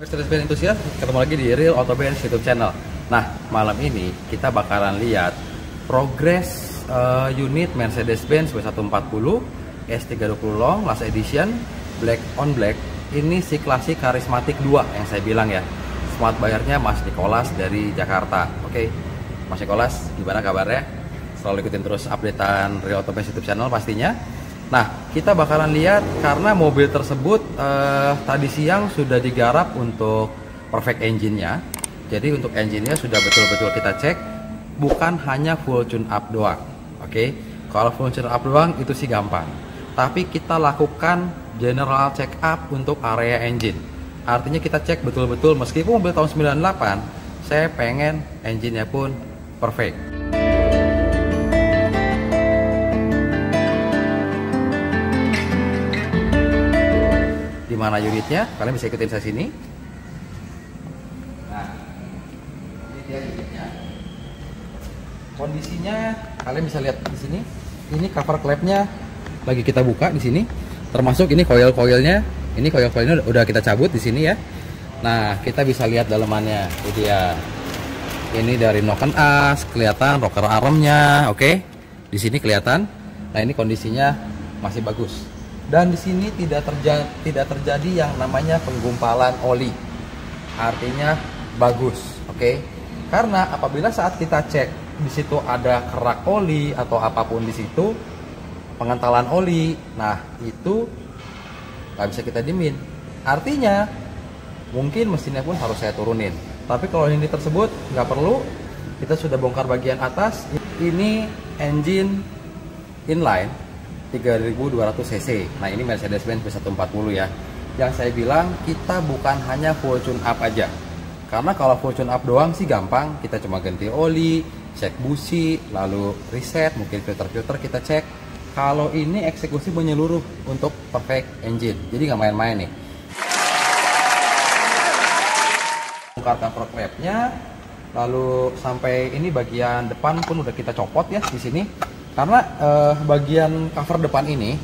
Mercedes-Benz Enthusiast, ketemu lagi di Real Auto Benz YouTube channel. Nah, malam ini kita bakalan lihat progres unit Mercedes-Benz W140 S320 Long Last Edition Black on Black. Ini si klasik karismatik 2 yang saya bilang ya. Smart bayarnya Mas Nicholas dari Jakarta. Oke, Mas Nicholas, gimana kabarnya? Selalu ikutin terus updatean Real Auto Benz YouTube channel pastinya. Nah, kita bakalan lihat karena mobil tersebut tadi siang sudah digarap untuk perfect engine-nya. Jadi untuk engine-nya sudah betul-betul kita cek, bukan hanya full tune up doang. Oke, kalau full tune up doang itu sih gampang. Tapi kita lakukan general check up untuk area engine. Artinya kita cek betul-betul meskipun mobil tahun 98, saya pengen engine-nya pun perfect. Di mana unitnya? Kalian bisa ikutin saya sini. Nah, ini dia unitnya. Kondisinya kalian bisa lihat di sini. Ini cover klepnya lagi kita buka di sini. Termasuk ini coil-coilnya. Ini coil-coilnya udah kita cabut di sini ya. Nah, kita bisa lihat dalamannya. Ini dia. Ini dari noken as, kelihatan rocker armnya, oke? Di sini kelihatan. Nah, ini kondisinya masih bagus. Dan di sini tidak terjadi yang namanya penggumpalan oli. Artinya bagus, oke? Karena apabila saat kita cek di situ ada kerak oli atau apapun di situ, pengentalan oli, nah itu nggak bisa kita diemin. Artinya mungkin mesinnya pun harus saya turunin. Tapi kalau ini tersebut nggak perlu, kita sudah bongkar bagian atas. Ini engine inline 3200 cc. Nah, ini Mercedes-Benz W140 ya. Yang saya bilang kita bukan hanya full tune up aja. Karena kalau full tune up doang sih gampang, kita cuma ganti oli, cek busi, lalu reset, mungkin filter-filter kita cek. Kalau ini eksekusi menyeluruh untuk perfect engine. Jadi nggak main-main nih. Bongkar cover flap-nya, lalu sampai ini bagian depan pun udah kita copot ya di sini. Karena bagian cover depan ini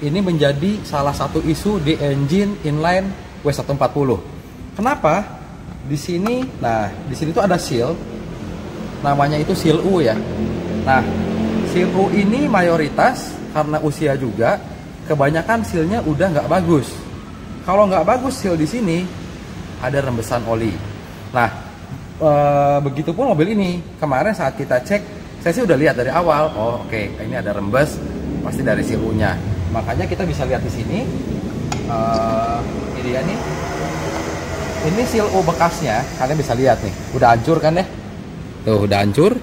menjadi salah satu isu di engine inline W140. Kenapa? Di sini, nah di sini tuh ada seal, namanya itu seal U ya. Nah, seal U ini mayoritas karena usia juga, kebanyakan sealnya udah nggak bagus. Kalau nggak bagus seal di sini, ada rembesan oli. Nah, begitupun mobil ini. Kemarin saat kita cek, saya sih udah lihat dari awal, oh oke, ini ada rembes, pasti dari seal U-nya. Makanya kita bisa lihat di sini, ini dia nih. Ini seal U bekasnya, kalian bisa lihat nih, udah hancur kan ya? Tuh, udah hancur.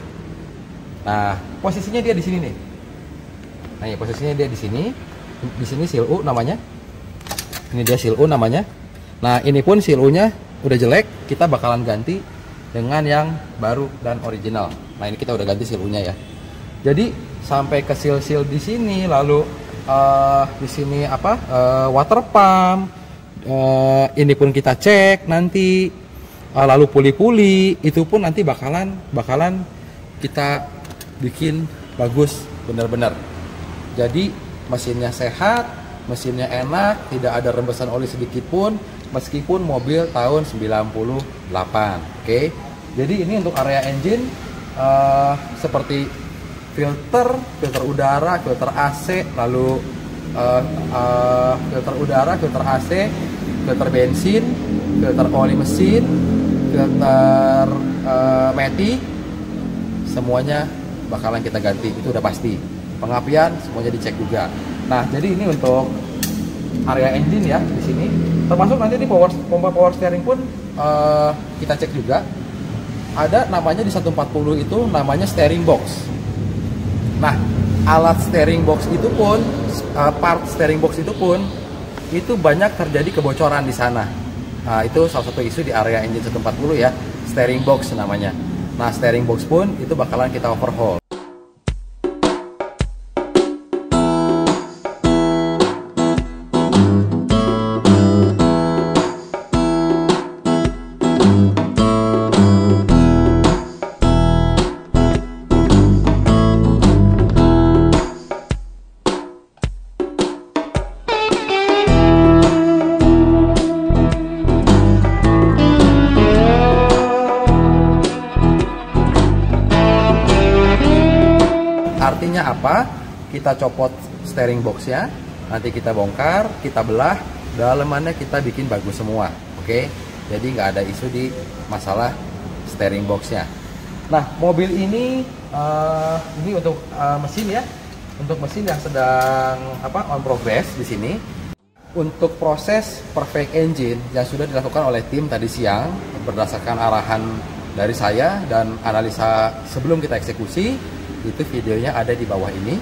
Nah, posisinya dia di sini nih. Nah, ya, posisinya dia di sini. Di sini seal U namanya. Ini dia seal U namanya. Nah, ini pun seal U-nya udah jelek, kita bakalan ganti dengan yang baru dan original. Nah, ini kita udah ganti seal U-nya ya. Jadi sampai ke seal-seal di sini, lalu di sini apa? Water pump. Ini pun kita cek nanti. Lalu puli-puli itu pun nanti bakalan kita bikin bagus benar-benar. Jadi mesinnya sehat, mesinnya enak, tidak ada rembesan oli sedikit pun, meskipun mobil tahun 98. Oke. Jadi ini untuk area engine seperti filter udara, filter AC, lalu filter udara, filter AC, filter bensin, filter oli mesin, filter meti, semuanya bakalan kita ganti, itu udah pasti. Pengapian semuanya dicek juga. Nah, jadi ini untuk area engine ya di sini. Termasuk nanti di pompa power steering pun kita cek juga. Ada namanya di 140 itu namanya steering box. Nah, alat steering box itu pun, part steering box itu pun, itu banyak terjadi kebocoran di sana. Nah, itu salah satu isu di area engine 140 ya, steering box namanya. Nah, steering box pun itu bakalan kita overhaul. apa? Kita copot steering boxnya, nanti kita bongkar, kita belah, dalemannya kita bikin bagus semua. Oke, jadi nggak ada isu di masalah steering boxnya. Nah, mobil ini untuk mesin ya, untuk mesin yang sedang on progress di sini. Untuk proses perfect engine yang sudah dilakukan oleh tim tadi siang berdasarkan arahan dari saya dan analisa sebelum kita eksekusi, itu videonya ada di bawah ini.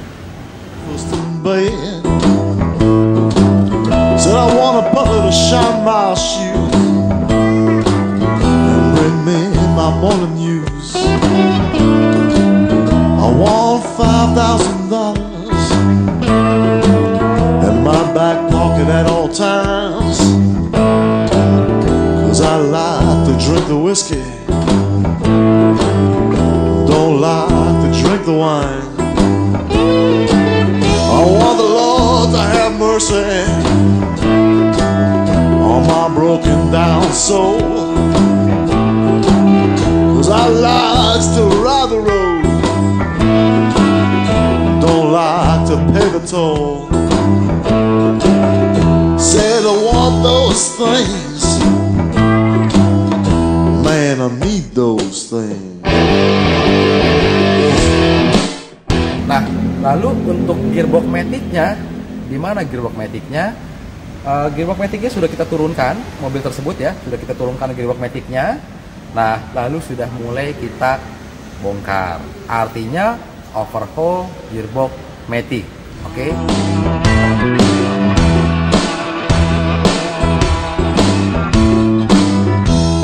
Back pocket at all times, 'cause I like to drink the whiskey, don't like to drink the wine. I want the Lord to have mercy on my broken down soul, 'cause I like to ride the road, don't like to pay the toll. Said I want those things, man, I need those things. Nah, lalu untuk gearbox maticnya, di mana gearbox maticnya? Gearbox maticnya sudah kita turunkan, mobil tersebut ya, sudah kita turunkan gearbox maticnya. Nah, lalu sudah mulai kita bongkar. Artinya overhaul gearbox matic, oke?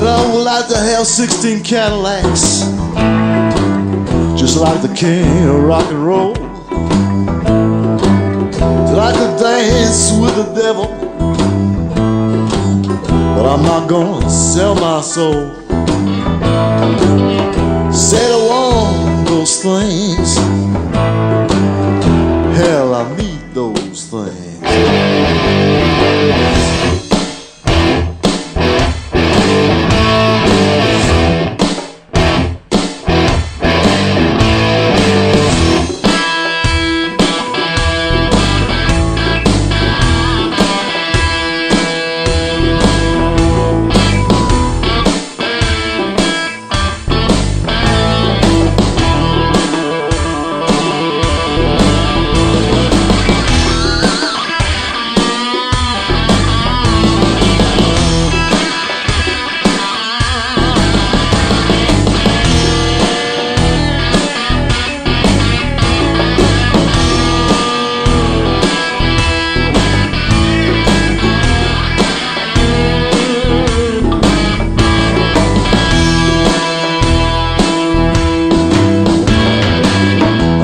I would like to have 16 Cadillacs, just like the king of rock and roll. I'd like to dance with the devil, but I'm not gonna sell my soul. Said I want those things, hell, I need those things.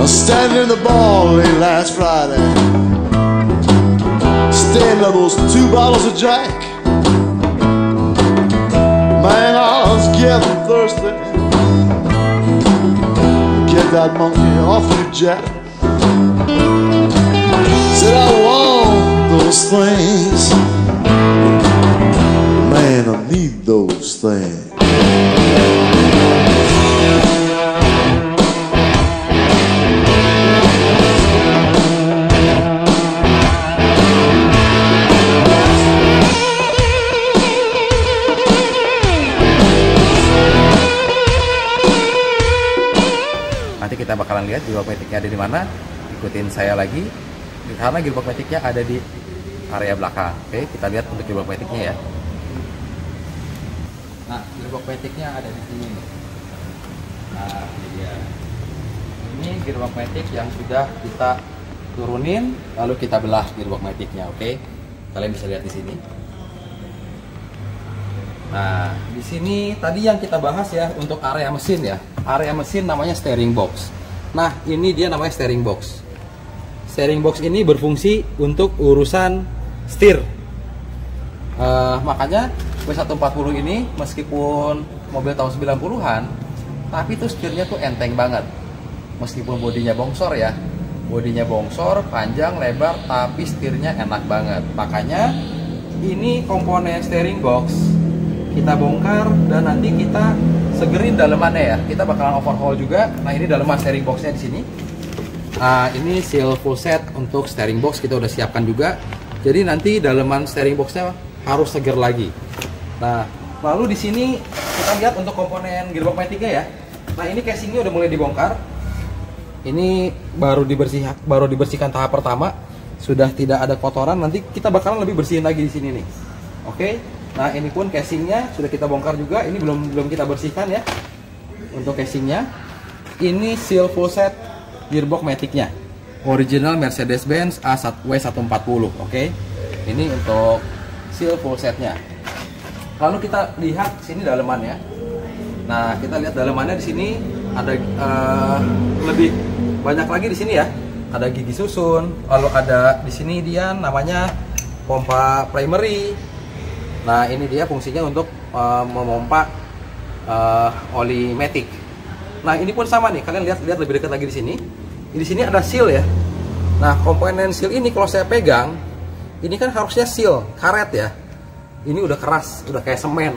Standing in the bar late last Friday, staring at those 2 bottles of Jack. Man, I was getting thirsty. Get that monkey off me, Jack. Said I want those things, man, I need those things. Nanti kita bakalan lihat gearbox maticnya ada di mana. Ikutin saya lagi, karena gearbox maticnya ada di area belakang. Oke, kita lihat untuk gearbox maticnya ya. Nah, gearbox maticnya ada di sini. Nah, ini dia. Ini gearbox matic yang sudah kita turunin, lalu kita belah gearbox maticnya. Oke, kalian bisa lihat di sini. Nah, di sini tadi yang kita bahas ya untuk area mesin ya. Area mesin namanya steering box. Nah, ini dia namanya steering box. Steering box ini berfungsi untuk urusan setir. Makanya W140 ini meskipun mobil tahun 90-an, tapi tuh setirnya tuh enteng banget. Meskipun bodinya bongsor ya. Bodinya bongsor, panjang, lebar, tapi setirnya enak banget. Makanya ini komponen steering box kita bongkar dan nanti kita segerin dalemannya ya. Kita bakalan overhaul juga. Nah, ini daleman steering boxnya di sini. Nah, ini seal full set untuk steering box kita udah siapkan juga. Jadi nanti daleman steering boxnya harus seger lagi. Nah, lalu di sini kita lihat untuk komponen gearbox matic-nya ya. Nah, ini casingnya udah mulai dibongkar. Ini baru dibersihkan tahap pertama. Sudah tidak ada kotoran. Nanti kita bakalan lebih bersihin lagi di sini nih. Oke. Nah, ini pun casingnya sudah kita bongkar juga. Ini belum kita bersihkan ya. Untuk casingnya, ini seal full set gearbox matic-nya. Original Mercedes-Benz W140. Oke. Ini untuk seal full setnya. Lalu kita lihat sini dalemannya. Nah, kita lihat dalemannya di sini ada lebih banyak lagi di sini ya. Ada gigi susun, lalu ada di sini dia namanya pompa primary. Nah, ini dia fungsinya untuk memompa oli matic. Nah, ini pun sama nih. Kalian lihat lebih dekat lagi di sini. Di sini ada seal ya. Nah, komponen seal ini kalau saya pegang, ini kan harusnya seal karet ya. Ini udah keras, udah kayak semen.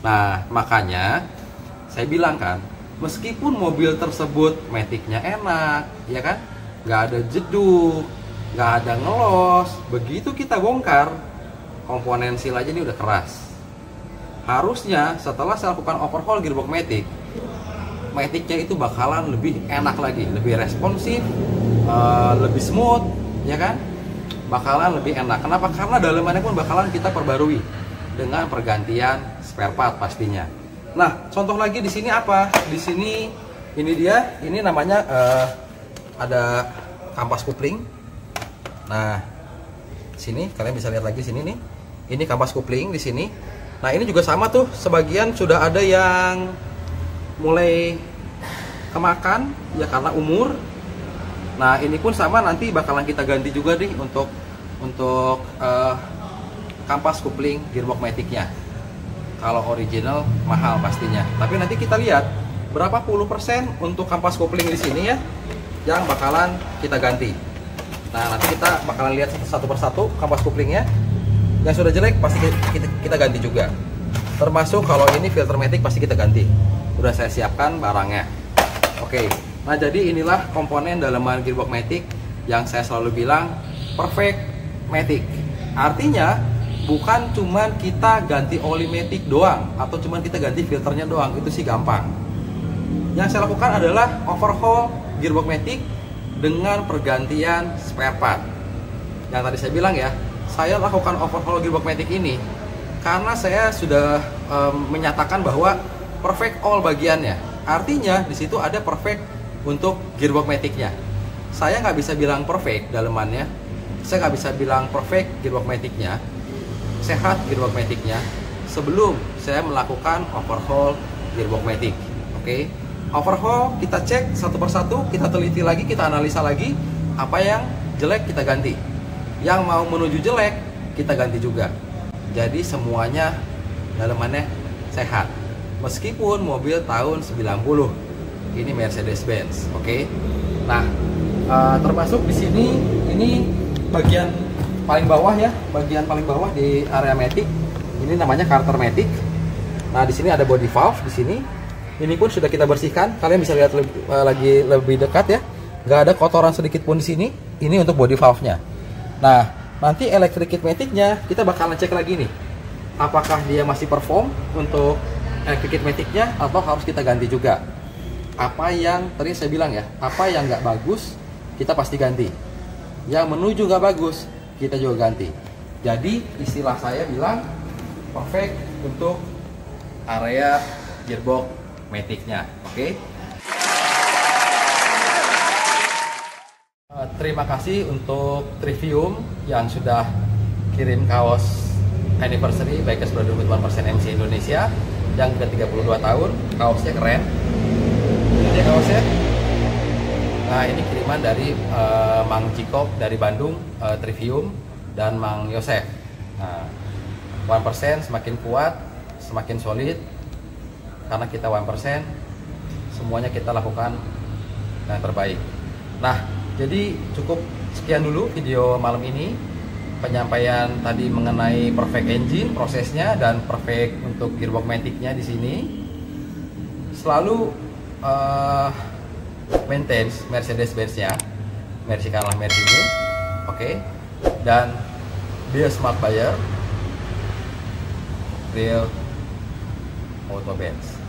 Nah, makanya saya bilang kan, meskipun mobil tersebut matic-nya enak, ya kan, nggak ada jeduk, nggak ada ngelos. Begitu kita bongkar, komponen seal aja ini udah keras. Harusnya setelah saya lakukan overhaul gearbox matic, matic-nya itu bakalan lebih enak lagi, lebih responsif, lebih smooth, ya kan? Bakalan lebih enak. Kenapa? Karena dalemannya pun bakalan kita perbarui dengan pergantian spare part pastinya. Nah, contoh lagi di sini apa? Di sini ini dia, ini namanya ada kampas kopling. Nah, sini kalian bisa lihat lagi sini nih. Ini kampas kopling di sini. Nah, ini juga sama tuh, sebagian sudah ada yang mulai kemakan ya karena umur. Nah, ini pun sama, nanti bakalan kita ganti juga nih untuk kampas kopling gearbox matic-nya. Kalau original mahal pastinya. Tapi nanti kita lihat berapa puluh persen untuk kampas kopling di sini ya yang bakalan kita ganti. Nah, nanti kita bakalan lihat satu persatu kampas koplingnya. Yang sudah jelek pasti kita ganti juga. Termasuk kalau ini filter matic pasti kita ganti. Udah saya siapkan barangnya. Oke. Nah, jadi inilah komponen daleman gearbox matic yang saya selalu bilang perfect matic. Artinya bukan cuman kita ganti oli matic doang atau cuman kita ganti filternya doang, itu sih gampang. Yang saya lakukan adalah overhaul gearbox matic dengan pergantian spare part. Yang tadi saya bilang ya, saya lakukan overhaul gearbox matic ini karena saya sudah menyatakan bahwa perfect all bagiannya. Artinya di situ ada perfect untuk gearbox matic-nya. Saya nggak bisa bilang perfect dalemannya, saya nggak bisa bilang perfect gearbox matic-nya, sehat gearbox matic-nya sebelum saya melakukan overhaul gearbox matic. Oke. Overhaul kita cek satu persatu, kita teliti lagi, kita analisa lagi apa yang jelek kita ganti. Yang mau menuju jelek kita ganti juga. Jadi semuanya dalemannya sehat. Meskipun mobil tahun 90. Ini Mercedes-Benz, oke. Nah, termasuk di sini ini bagian paling bawah ya, bagian paling bawah di area matic. Ini namanya carter matic. Nah, di sini ada body valve di sini. Ini pun sudah kita bersihkan. Kalian bisa lihat lagi lebih dekat ya. Nggak ada kotoran sedikit pun di sini. Ini untuk body valve-nya. Nah, nanti electric kit matic-nya kita bakalan cek lagi nih. Apakah dia masih perform untuk electric kit matic-nya atau harus kita ganti juga. Apa yang tadi saya bilang ya, apa yang nggak bagus kita pasti ganti. Yang menuju nggak bagus kita juga ganti. Jadi istilah saya bilang perfect untuk area gearbox matic-nya, oke? Terima kasih untuk Trivium yang sudah kirim kaos anniversary Bikers Brotherhood 1% MC Indonesia yang ke-32 tahun. Kaosnya keren. Ini kaosnya. Nah, ini kiriman dari Mang Cikop dari Bandung, Trivium, dan Mang Yosef. Nah, 1% semakin kuat, semakin solid. Karena kita 1%, semuanya kita lakukan yang terbaik. Nah, jadi cukup sekian dulu video malam ini. Penyampaian tadi mengenai perfect engine, prosesnya, dan perfect untuk gearbox matic-nya di sini. Selalu maintain Mercedes-Benz-nya. mercikanlah mercimu, oke. Dan be a smart buyer, real auto bands.